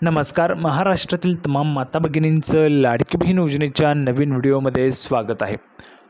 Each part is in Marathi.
नमस्कार. महाराष्ट्रातील तमाम माता भगिनींचं लाडकी बहीण योजनेच्या नवीन व्हिडिओमध्ये स्वागत आहे.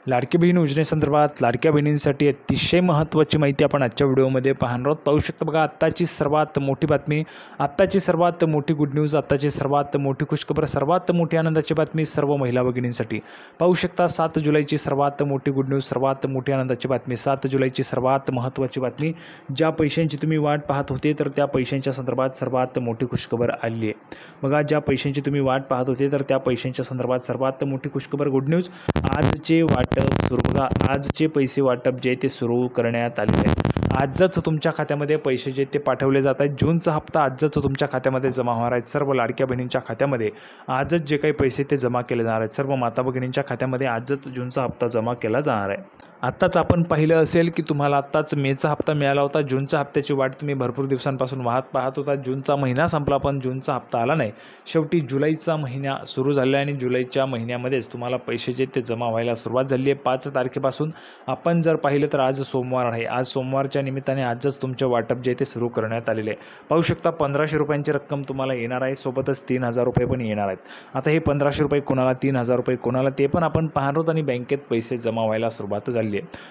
लाडकी बहीण योजनेसंदर्भात लाडक्या बहिणींसाठी अतिशय महत्त्वाची माहिती आपण आजच्या व्हिडिओमध्ये पाहणार आहोत. पाहू शकता बघा, आत्ताची सर्वात मोठी बातमी, आत्ताची सर्वात मोठी गुड न्यूज, आत्ताची सर्वात मोठी खुशखबर, सर्वात मोठी आनंदाची बातमी सर्व महिला भगिनींसाठी. पाहू शकता 7 जुलैची सर्वात मोठी गुड न्यूज, सर्वात मोठी आनंदाची बातमी, 7 जुलैची सर्वात महत्त्वाची बातमी. ज्या पैशांची तुम्ही वाट पाहत होते तर त्या पैशांच्या संदर्भात सर्वात मोठी खुशखबर आली आहे. बघा, ज्या पैशांची तुम्ही वाट पाहत होते तर त्या पैशांच्या संदर्भात सर्वात मोठी खुशखबर, गुड न्यूज. आजचे वाटप सुरू, बघा आजचे पैसे वाटप जे ते सुरू करण्यात आले आहे. आजच तुमच्या खात्यामध्ये पैसे जे ते पाठवले जात आहेत. जूनचा हप्ता आजच तुमच्या खात्यामध्ये जमा होणार आहेत. सर्व लाडक्या बहिणींच्या खात्यामध्ये आजच जे काही पैसे ते जमा केले जाणार आहेत. सर्व माता भगिनींच्या खात्यामध्ये आजच जूनचा हप्ता जमा केला जाणार आहे. आत्ताच आपण पाहिलं असेल की तुम्हाला आत्ताच मेचा हप्ता मिळाला होता. जूनच्या हप्त्याची वाट तुम्ही भरपूर दिवसांपासून पाहत होता. जूनचा महिना संपला पण जूनचा हप्ता आला नाही. शेवटी जुलैचा महिना सुरू झाला आणि जुलैच्या महिन्यामध्येच तुम्हाला पैसे जे ते जमा व्हायला सुरुवात झाली आहे. 5 तारखेपासून आपण जर पाहिलं तर आज सोमवार आहे. आज सोमवारच्या निमित्ताने आजच तुमचे वाटप जे ते सुरू करण्यात आलेले आहे. पाहू शकता 1500 रुपयांची रक्कम तुम्हाला येणार आहे. सोबतच 3000 रुपये पण येणार आहेत. आता हे 1500 रुपये कोणाला, 3000 रुपये कोणाला, ते पण आपण पाहणार आहोत आणि बँकेत पैसे जमा व्हायला सुरुवात झाली.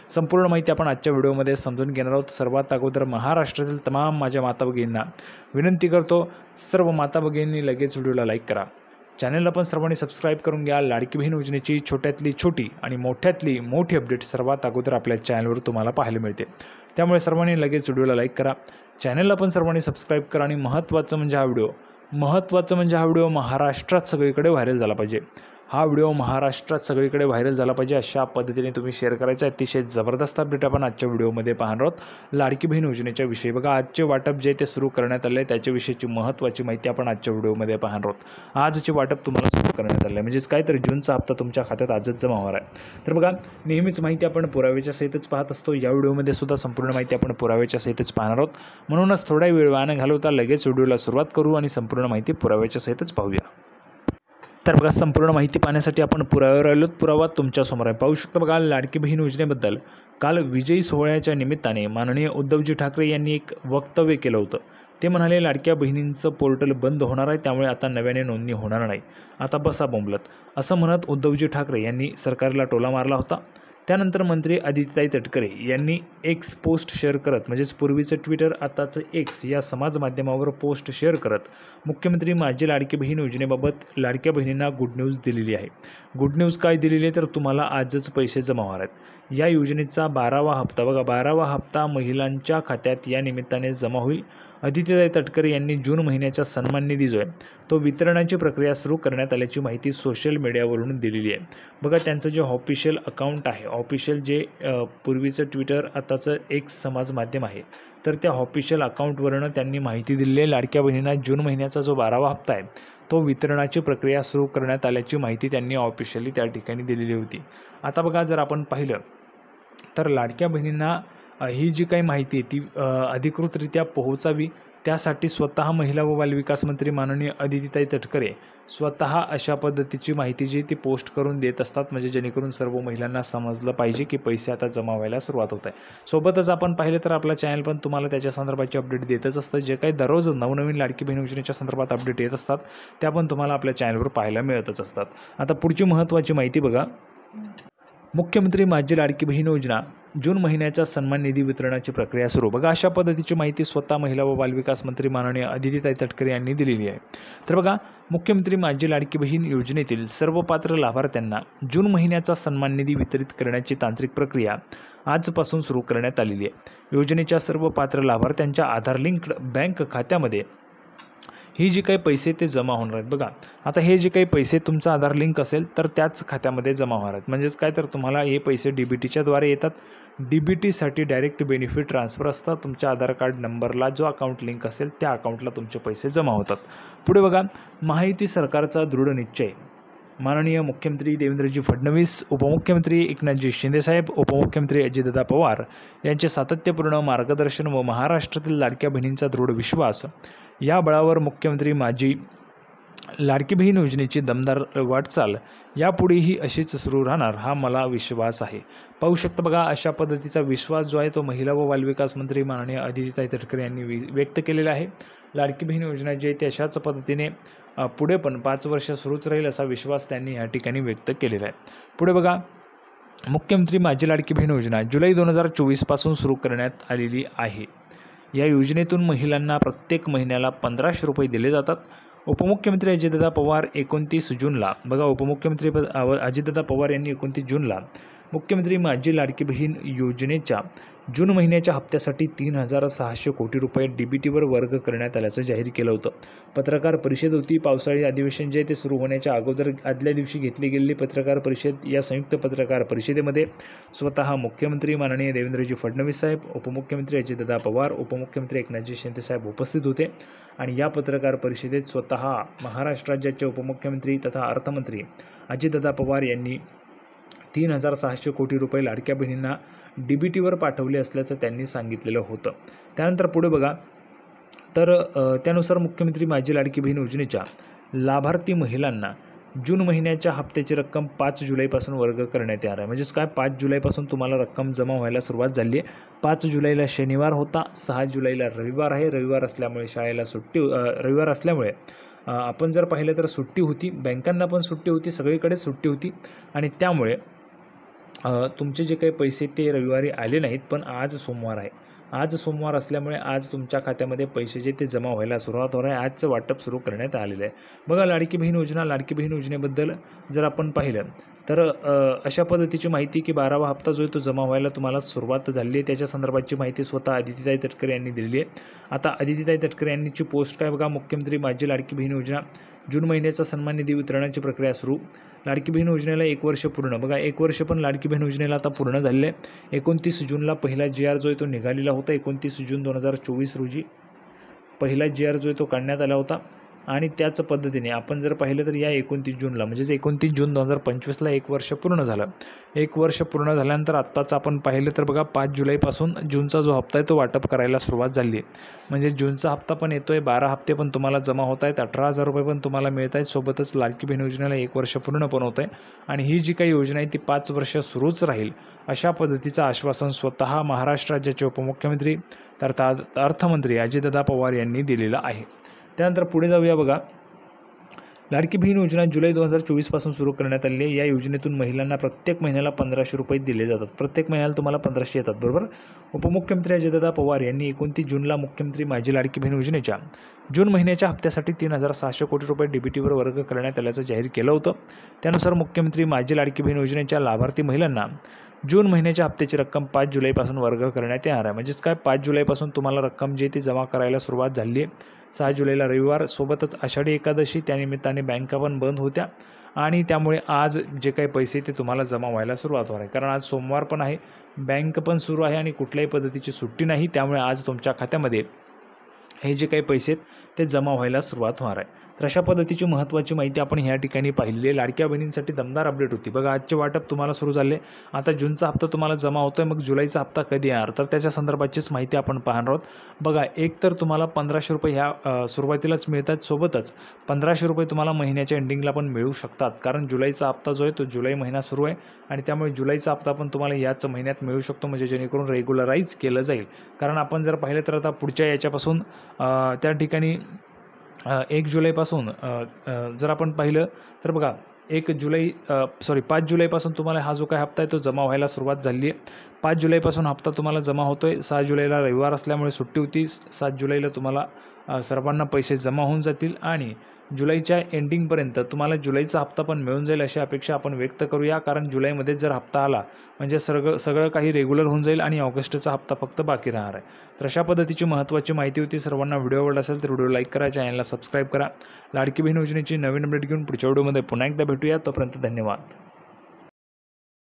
संपूर्ण माहिती आपण आजच्या व्हिडिओमध्ये समजून घेणार आहोत. सर्वात अगोदर महाराष्ट्रातील तमाम माझ्या माता भगिनींना विनंती करतो, सर्व माता भगिनींनी लगेच व्हिडिओला लाईक करा. चॅनलला पण सर्वांनी सबस्क्राईब करून घ्या. लाडकी बहीण योजनेची छोट्यातली छोटी आणि मोठ्यातली मोठी अपडेट सर्वात अगोदर आपल्या चॅनलवर तुम्हाला पाहायला मिळते. त्यामुळे सर्वांनी लगेच व्हिडिओला लाईक करा. चॅनलला पण सर्वांनी सबस्क्राईब करा. आणि महत्त्वाचं म्हणजे हा व्हिडिओ महाराष्ट्रात सगळीकडे व्हायरल झाला पाहिजे. हा व्हिडिओ महाराष्ट्रात सगळीकडे व्हायरल झाला पाहिजे अशा पद्धतीने तुम्ही शेअर करायचा. अतिशय जबरदस्त अपडेट आपण आजच्या व्हिडिओमध्ये पाहणार आहोत. लाडकी बहीण योजनेच्या विषयी बघा, आजचे वाटप जे ते सुरू करण्यात आले आहे त्याच्याविषयीची महत्त्वाची माहिती आपण आजच्या व्हिडिओमध्ये पाहणार आहोत. आजचे वाटप तुम्हाला सुरू करण्यात आले आहे, म्हणजेच काय तर जूनचा हप्ता तुमच्या खात्यात आजच जमा होणार आहे. तर बघा, नेहमीच माहिती आपण पुराव्याच्या सहितच पाहत असतो. या व्हिडिओमध्ये सुद्धा संपूर्ण माहिती आपण पुराव्याच्या सहितच पाहणार आहोत. म्हणूनच थोडा वेळ वाया घालवता लगेच व्हिडिओला सुरुवात करू आणि संपूर्ण माहिती पुराव्याच्या सहितच पाहूया. तर बघा, संपूर्ण माहिती पाहण्यासाठी आपण पुराव्यावर आलो. पुरावा तुमच्यासमोर आहे. पाहू शकता बघा, लाडकी बहीण योजनेबद्दल काल विजयी सोहळ्याच्या निमित्ताने माननीय उद्धवजी ठाकरे यांनी एक वक्तव्य केलं होतं. ते म्हणाले, लाडक्या बहिणींचं पोर्टल बंद होणार आहे, त्यामुळे आता नव्याने नोंदणी होणार नाही, आता बसा बोंबलत, असं म्हणत उद्धवजी ठाकरे यांनी सरकारला टोला मारला होता. त्यानंतर मंत्री आदित्यताई तटकरे यांनी एक्स पोस्ट शेअर करत, म्हणजेच पूर्वीचं ट्विटर आताचं एक्स या समाज माध्यमावर पोस्ट शेअर करत मुख्यमंत्री माझी लाडकी बहीण योजनेबाबत लाडक्या बहिणींना गुड न्यूज दिलेली आहे. गुड न्यूज काय दिलेली आहे तर तुम्हाला आजच पैसे जमा होणार आहेत. या योजनेचा 12वा हप्ता, बघा 12वा हप्ता महिलांच्या खात्यात या निमित्ताने जमा होईल. आदित्यताई तटकरे यांनी जून महिन्याचा सन्मान निधी जो आहे तो वितरणाची प्रक्रिया सुरू करण्यात आल्याची माहिती सोशल मीडियावरून दिलेली आहे. बघा, त्यांचं जे ऑफिशियल अकाउंट आहे, ऑफिशियल जे पूर्वीचं ट्विटर आताचं एक्स समाज माध्यम आहे, तर त्या ऑफिशियल अकाउंटवरून त्यांनी माहिती दिलेली आहे. लाडक्या बहिणींना जून महिन्याचा जो 12वा हप्ता आहे तो वितरणाची प्रक्रिया सुरू करण्यात आल्याची माहिती त्यांनी ऑफिशियली त्या ठिकाणी दिलेली होती. आता बघा, जर आपण पाहिलं तर लाडक्या बहिणींना ही जी काही माहिती आहे ती अधिकृतरित्या पोहोचावी, त्यासाठी स्वतः महिला व बालविकास मंत्री माननीय आदित्यताई तटकरे स्वतः अशा पद्धतीची माहिती जी ती पोस्ट करून देत असतात, म्हणजे जेणेकरून सर्व महिलांना समजलं पाहिजे की पैसे आता जमा व्हायला सुरुवात होत आहे. सोबतच आपण पाहिलं तर आपला चॅनल पण तुम्हाला त्याच्या संदर्भाची अपडेट देतच असतं. जे काही दररोज नवनवीन लाडकी बहीण योजनेच्या संदर्भात अपडेट येत असतात त्या पण तुम्हाला आपल्या चॅनलवर पाहायला मिळतच असतात. आता पुढची महत्त्वाची माहिती बघा, मुख्यमंत्री माझी लाडकी बहीण योजना जून महिन्याचा सन्मान निधी वितरणाची प्रक्रिया सुरू. बघा, अशा पद्धतीची माहिती स्वतः महिला व बालविकास मंत्री माननीय आदित्यताई तटकरे यांनी दिलेली आहे. तर बघा, मुख्यमंत्री माझी लाडकी बहीण योजनेतील सर्व पात्र लाभार्थ्यांना जून महिन्याचा सन्मान निधी वितरित करण्याची तांत्रिक प्रक्रिया आजपासून सुरू करण्यात आलेली आहे. योजनेच्या सर्व पात्र लाभार्थ्यांच्या आधार लिंक्ड बँक खात्यामध्ये ही जी काही पैसे ते जमा होणार आहेत. बघा, आता हे जे काही पैसे तुमचा आधार लिंक असेल तर त्याच खात्यामध्ये जमा होणार आहेत. म्हणजेच काय तर तुम्हाला हे पैसे DBTच्या द्वारे येतात. DBTसाठी डायरेक्ट बेनिफिट ट्रान्सफर असतात. तुमच्या आधार कार्ड नंबरला जो अकाउंट लिंक असेल त्या अकाउंटला तुमचे पैसे जमा होतात. पुढे बघा, महायुती सरकारचा दृढ निश्चय, माननीय मुख्यमंत्री देवेंद्रजी फडणवीस, उपमुख्यमंत्री एकनाथजी शिंदेसाहेब, उपमुख्यमंत्री अजितदादा पवार यांचे सातत्यपूर्ण मार्गदर्शन व महाराष्ट्रातील लाडक्या बहिणींचा दृढ विश्वास या बळावर मुख्यमंत्री माझी लाडकी बहीण योजनेची दमदार वाटचाल यापुढेही अशीच सुरू राहणार हा मला विश्वास आहे. पाहू शकता बघा, अशा पद्धतीचा विश्वास जो आहे तो महिला व बालविकास मंत्री माननीय आदित्यताई तटकरे यांनी व्यक्त केलेला आहे. लाडकी बहीण योजना जी आहे ती अशाच पद्धतीने पुढे पण 5 वर्ष सुरूच राहील असा विश्वास त्यांनी या ठिकाणी व्यक्त केलेला आहे. पुढे बघा, मुख्यमंत्री माझी लाडकी बहीण योजना जुलै 2024 पासून सुरू करण्यात आलेली आहे. या योजनेतून महिलांना प्रत्येक महिन्याला 1500 रुपये दिले जातात. उपमुख्यमंत्री अजितदादा पवार 29 जूनला बघा, उपमुख्यमंत्री अजितदादा पवार यांनी 29 जूनला मुख्यमंत्री माझी लाडकी बहीण योजनेच्या जून महिन्याच्या हप्त्यासाठी 3600 कोटी रुपये DBTवर वर्ग करण्यात आल्याचं जाहीर केलं होतं. पत्रकार परिषद होती. पावसाळी अधिवेशन जे ते सुरू होण्याच्या अगोदर आदल्या दिवशी घेतली गेलेली पत्रकार परिषद. या संयुक्त पत्रकार परिषदेमध्ये स्वतः मुख्यमंत्री माननीय देवेंद्रजी फडणवीस साहेब, उपमुख्यमंत्री अजितदादा पवार, उपमुख्यमंत्री एकनाथजी शिंदे साहेब उपस्थित होते. आणि या पत्रकार परिषदेत स्वतः महाराष्ट्र राज्याचे उपमुख्यमंत्री तथा अर्थमंत्री अजितदादा पवार यांनी 3600 कोटी रुपये लाडक्या बहिणींना DBTवर पाठवले असल्याचं त्यांनी सांगितलेलं होतं. त्यानंतर पुढे बघा, तर त्यानुसार मुख्यमंत्री माझी लाडकी बहीण योजनेच्या लाभार्थी महिलांना जून महिन्याच्या हप्त्याची रक्कम 5 जुलैपासून वर्ग करण्यात येणार आहे. म्हणजेच काय, 5 जुलैपासून तुम्हाला रक्कम जमा व्हायला सुरुवात झाली आहे. 5 जुलैला शनिवार होता, 6 जुलैला रविवार आहे. रविवार असल्यामुळे शाळेला सुट्टी, रविवार असल्यामुळे आपण जर पाहिलं तर सुट्टी होती, बँकांना पण सुट्टी होती, सगळीकडे सुट्टी होती. आणि त्यामुळे तुमचे जे काही पैसे ते रविवारी आले नाहीत. पण आज सोमवार आहे. आज सोमवार असल्यामुळे आज तुमच्या खात्यामध्ये पैसे जे ते जमा व्हायला सुरुवात होणार आहे. आजचं वाटप सुरू करण्यात आलेलं आहे. बघा, लाडकी बहीण योजना, लाडकी बहीण योजनेबद्दल जर आपण पाहिलं तर अशा पद्धतीची माहिती की 12वा हप्ता जो आहे तो जमा व्हायला तुम्हाला सुरुवात झालेली आहे. त्याच्या संदर्भाची माहिती स्वतः अदितीताई तटकरे यांनी दिलेली आहे. आता अदितीताई तटकरे यांनीची पोस्ट काय बघा, मुख्यमंत्री माझी लाडकी बहीण योजना जून महिन्याचा सन्मान निधी वितरणाची प्रक्रिया सुरू. लाडकी बहीण योजनेला 1 वर्ष पूर्ण. बघा, 1 वर्ष पण लाडकी बहीण योजनेला आता पूर्ण झालेलं आहे. 29 जूनला पहिला GR जो आहे तो निघालेला होता. 29 जून 2024 रोजी पहिला GR जो आहे तो काढण्यात आला होता. आणि त्याच पद्धतीने आपण जर पाहिलं तर या 29 जूनला म्हणजेच 29 जून 2025ला 1 वर्ष पूर्ण झालं. 1 वर्ष पूर्ण झाल्यानंतर आत्ताच आपण पाहिलं तर बघा, 5 जुलैपासून जूनचा जो हप्ता आहे तो वाटप करायला सुरुवात झाली आहे. म्हणजे जूनचा हप्ता पण येतो आहे, 12 हप्ते पण तुम्हाला जमा होत आहेत, 18,000 रुपये पण तुम्हाला मिळत आहेत. सोबतच लाडकी बहीण योजनेला 1 वर्ष पूर्ण पण होत आहे. आणि ही जी काही योजना आहे ती 5 वर्ष सुरूच राहील अशा पद्धतीचं आश्वासन स्वतः महाराष्ट्र राज्याचे उपमुख्यमंत्री अर्थात अर्थमंत्री अजितदादा पवार यांनी दिलेलं आहे. त्यानंतर पुढे जाऊया. बघा, लाडकी बहीण योजना जुलै 2024 पासून सुरू करण्यात आलेली आहे. या योजनेतून महिलांना प्रत्येक महिन्याला 1500 रुपये दिले जातात. प्रत्येक महिन्याला तुम्हाला 1500 येतात, बरोबर. उपमुख्यमंत्री अजितदादा पवार यांनी 29 जूनला मुख्यमंत्री माझी लाडकी बहीण योजनेच्या जून महिन्याच्या हप्त्यासाठी 3600 कोटी रुपये DBTवर वर्ग करण्यात आल्याचं जाहीर केलं होतं. त्यानुसार मुख्यमंत्री माझी लाडकी बहीण योजनेच्या लाभार्थी महिलांना जून महिन्याच्या हप्त्याची रक्कम 5 जुलैपासून वर्ग करण्यात येणार आहे. म्हणजेच काय, 5 जुलैपासून तुम्हाला रक्कम जी ती जमा करायला सुरुवात झाली आहे. 6 जुलैला रविवार, सोबतच आषाढी एकादशी, त्यानिमित्ताने बँका पण बंद होत्या. आणि त्यामुळे आज जे काही पैसे ते तुम्हाला जमा व्हायला सुरुवात होणार आहे. कारण आज सोमवार पण आहे, बँक पण सुरू आहे आणि कुठल्याही पद्धतीची सुट्टी नाही. त्यामुळे आज तुमच्या खात्यामध्ये हे जे काही पैसे आहेत ते जमा व्हायला सुरुवात होणार आहे. तर अशा पद्धतीची महत्त्वाची माहिती आपण ह्या ठिकाणी पाहिली आहे. लाडक्या बहिणींसाठी दमदार अपडेट होती. बघा, आजचे वाटप तुम्हाला सुरू झाले. आता जूनचा हप्ता तुम्हाला जमा होतो आहे, मग जुलैचा हप्ता कधी येणार तर त्याच्या संदर्भाचीच माहिती आपण पाहणार आहोत. बघा, एक तर तुम्हाला 1500 रुपये ह्या सुरुवातीलाच मिळतात. सोबतच 1500 रुपये तुम्हाला महिन्याच्या एंडिंगला पण मिळू शकतात. कारण जुलैचा हप्ता जो आहे तो जुलै महिना सुरू आहे आणि त्यामुळे जुलैचा हप्ता पण तुम्हाला याच महिन्यात मिळू शकतो. म्हणजे जेणेकरून रेग्युलराईज केलं जाईल. कारण आपण जर पाहिलं तर आता पुढच्या याच्यापासून त्या ठिकाणी 1 जुलैपासून जर आपण पाहिलं तर बघा, 5 जुलैपासून तुम्हाला हा जो काही हप्ता आहे तो जमा व्हायला सुरुवात झाली आहे. 5 जुलैपासून हप्ता तुम्हाला जमा होतो आहे. 6 जुलैला रविवार असल्यामुळे सुट्टी होती. 7 जुलैला तुम्हाला सर्वांना पैसे जमा होऊन जातील आणि जुलैच्या एंडिंगपर्यंत तुम्हाला जुलैचा हप्ता पण मिळून जाईल अशी अपेक्षा आपण व्यक्त करूया. कारण जुलैमध्ये जर हप्ता आला म्हणजे सगळं काही रेग्युलर होऊन जाईल आणि ऑगस्टचा हप्ता फक्त बाकी राहणार आहे. तर अशा पद्धतीची महत्त्वाची माहिती होती. सर्वांना व्हिडिओ आवडला असेल तर व्हिडिओ लाईक करा, चॅनलला सबस्क्राईब करा. लाडकी बहीण योजनेची नवीन अपडेट घेऊन पुढच्या व्हिडिओमध्ये पुन्हा एकदा भेटूया. तोपर्यंत धन्यवाद.